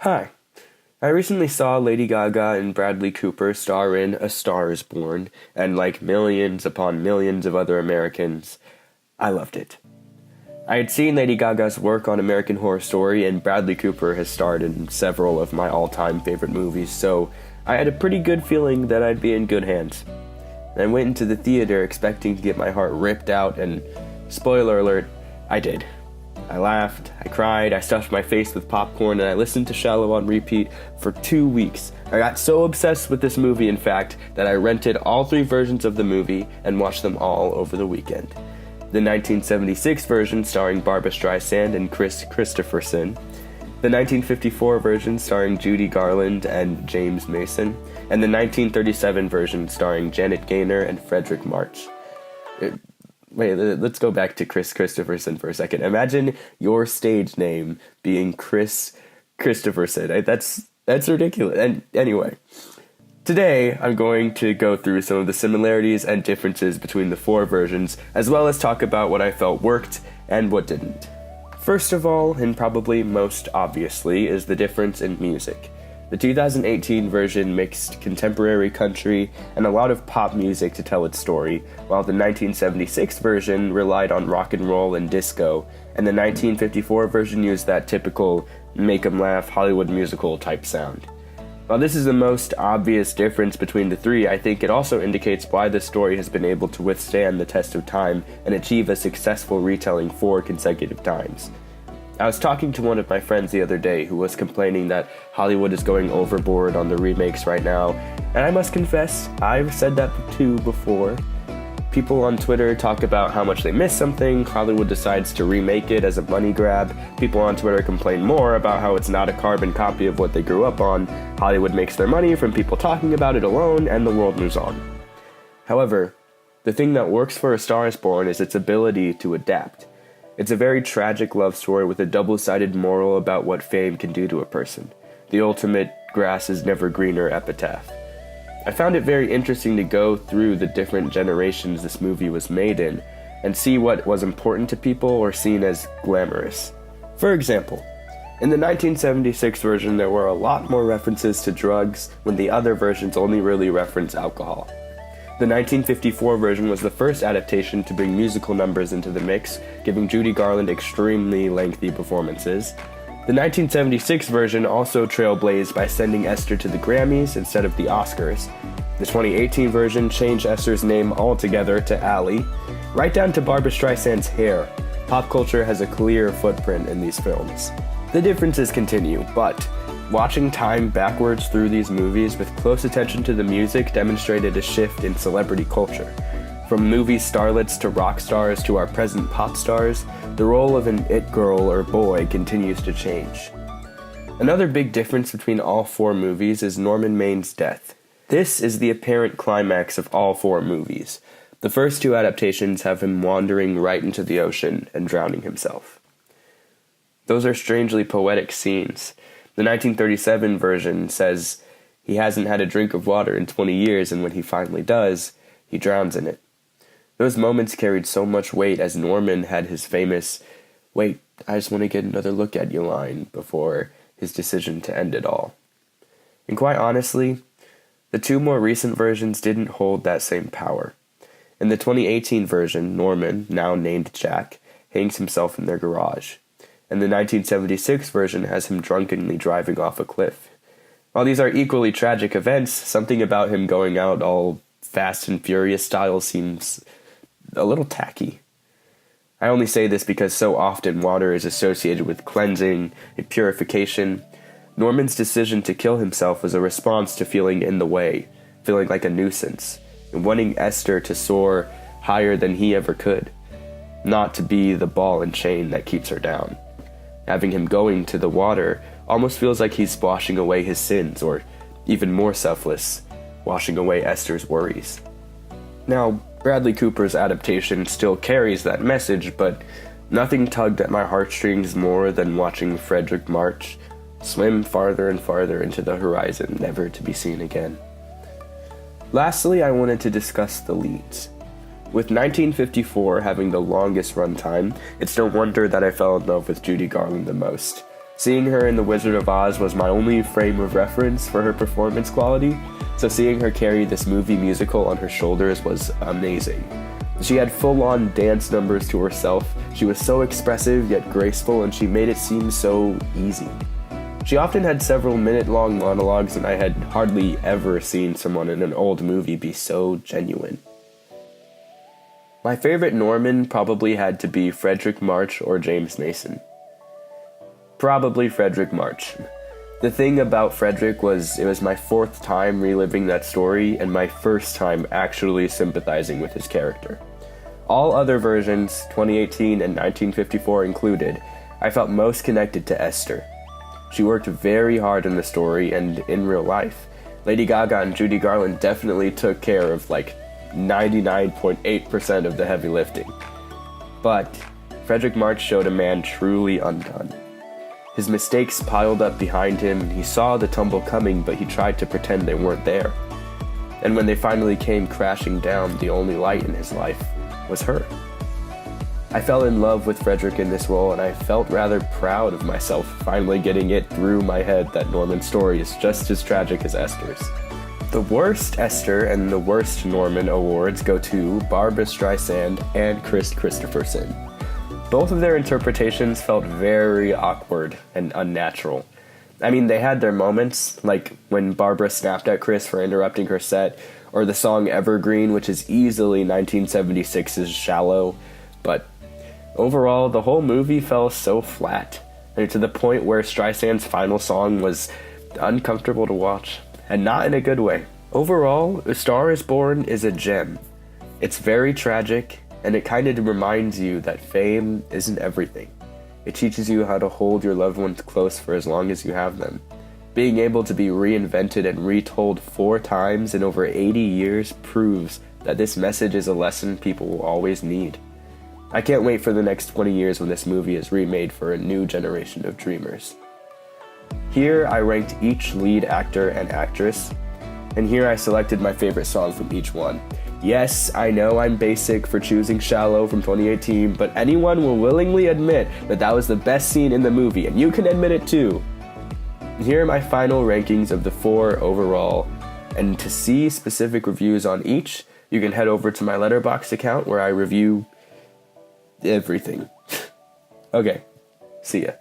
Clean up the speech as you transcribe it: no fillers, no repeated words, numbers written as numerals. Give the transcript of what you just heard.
Hi. I recently saw Lady Gaga and Bradley Cooper star in A Star is Born, and like millions upon millions of other Americans, I loved it. I had seen Lady Gaga's work on American Horror Story, and Bradley Cooper has starred in several of my all-time favorite movies, so I had a pretty good feeling that I'd be in good hands. I went into the theater expecting to get my heart ripped out, and spoiler alert, I did. I laughed, I cried, I stuffed my face with popcorn, and I listened to Shallow on repeat for 2 weeks. I got so obsessed with this movie, in fact, that I rented all 3 versions of the movie and watched them all over the weekend. The 1976 version starring Barbra Streisand and KRIS Kristofferson, the 1954 version starring Judy Garland and James Mason, and the 1937 version starring Janet Gaynor and Frederick March. Wait, let's go back to KRIS Kristofferson for a second. Imagine your stage name being KRIS Kristofferson. That's ridiculous. And anyway, today I'm going to go through some of the similarities and differences between the 4 versions, as well as talk about what I felt worked and what didn't. First of all, and probably most obviously, is the difference in music. The 2018 version mixed contemporary country and a lot of pop music to tell its story, while the 1976 version relied on rock and roll and disco, and the 1954 version used that typical make-'em-laugh Hollywood musical type sound. While this is the most obvious difference between the 3, I think it also indicates why the story has been able to withstand the test of time and achieve a successful retelling 4 consecutive times. I was talking to one of my friends the other day who was complaining that Hollywood is going overboard on the remakes right now, and I must confess, I've said that too before. People on Twitter talk about how much they miss something, Hollywood decides to remake it as a money grab, people on Twitter complain more about how it's not a carbon copy of what they grew up on, Hollywood makes their money from people talking about it alone, and the world moves on. However, the thing that works for A Star is Born is its ability to adapt. It's a very tragic love story with a double-sided moral about what fame can do to a person. The ultimate grass is never greener epitaph. I found it very interesting to go through the different generations this movie was made in and see what was important to people or seen as glamorous. For example, in the 1976 version there were a lot more references to drugs when the other versions only really reference alcohol. The 1954 version was the first adaptation to bring musical numbers into the mix, giving Judy Garland extremely lengthy performances. The 1976 version also trailblazed by sending Esther to the Grammys instead of the Oscars. The 2018 version changed Esther's name altogether to Allie, right down to Barbra Streisand's hair. Pop culture has a clear footprint in these films. The differences continue, but watching time backwards through these movies with close attention to the music demonstrated a shift in celebrity culture. From movie starlets to rock stars to our present pop stars, the role of an it girl or boy continues to change. Another big difference between all 4 movies is Norman Maine's death. This is the apparent climax of all 4 movies. The first 2 adaptations have him wandering right into the ocean and drowning himself. Those are strangely poetic scenes. The 1937 version says he hasn't had a drink of water in 20 years, and when he finally does, he drowns in it. Those moments carried so much weight as Norman had his famous, "Wait, I just want to get another look at you" line before his decision to end it all. And quite honestly, the 2 more recent versions didn't hold that same power. In the 2018 version, Norman, now named Jack, hangs himself in their garage. And the 1976 version has him drunkenly driving off a cliff. While these are equally tragic events, something about him going out all Fast and Furious style seems a little tacky. I only say this because so often water is associated with cleansing and purification. Norman's decision to kill himself was a response to feeling in the way, feeling like a nuisance, and wanting Esther to soar higher than he ever could, not to be the ball and chain that keeps her down. Having him going to the water almost feels like he's washing away his sins, or even more selfless, washing away Esther's worries. Now, Bradley Cooper's adaptation still carries that message, but nothing tugged at my heartstrings more than watching Frederick March swim farther and farther into the horizon, never to be seen again. Lastly, I wanted to discuss the leads. With 1954 having the longest runtime, it's no wonder that I fell in love with Judy Garland the most. Seeing her in The Wizard of Oz was my only frame of reference for her performance quality, so seeing her carry this movie musical on her shoulders was amazing. She had full-on dance numbers to herself. She was so expressive yet graceful, and she made it seem so easy. She often had several minute-long monologues, and I had hardly ever seen someone in an old movie be so genuine. My favorite Norman probably had to be Frederick March or James Mason. Probably Frederick March. The thing about Frederick was it was my fourth time reliving that story and my first time actually sympathizing with his character. All other versions, 2018 and 1954 included, I felt most connected to Esther. She worked very hard in the story and in real life. Lady Gaga and Judy Garland definitely took care of 99.8% of the heavy lifting. But Frederick March showed a man truly undone. His mistakes piled up behind him, and he saw the tumble coming, but he tried to pretend they weren't there. And when they finally came crashing down, the only light in his life was her. I fell in love with Frederick in this role, and I felt rather proud of myself finally getting it through my head that Norman's story is just as tragic as Esther's. The worst Esther and the worst Norman awards go to Barbra Streisand and KRIS Kristofferson. Both of their interpretations felt very awkward and unnatural. I mean, they had their moments, like when Barbara snapped at KRIS for interrupting her set, or the song Evergreen, which is easily 1976's Shallow, but overall, the whole movie fell so flat, and to the point where Streisand's final song was uncomfortable to watch, and not in a good way. Overall, A Star is Born is a gem. It's very tragic, and it kind of reminds you that fame isn't everything. It teaches you how to hold your loved ones close for as long as you have them. Being able to be reinvented and retold 4 times in over 80 years proves that this message is a lesson people will always need. I can't wait for the next 20 years when this movie is remade for a new generation of dreamers. Here I ranked each lead actor and actress, and here I selected my favorite song from each one. Yes, I know I'm basic for choosing Shallow from 2018, but anyone will willingly admit that that was the best scene in the movie, and you can admit it too. Here are my final rankings of the 4 overall, and to see specific reviews on each, you can head over to my Letterboxd account where I review everything. Okay, see ya.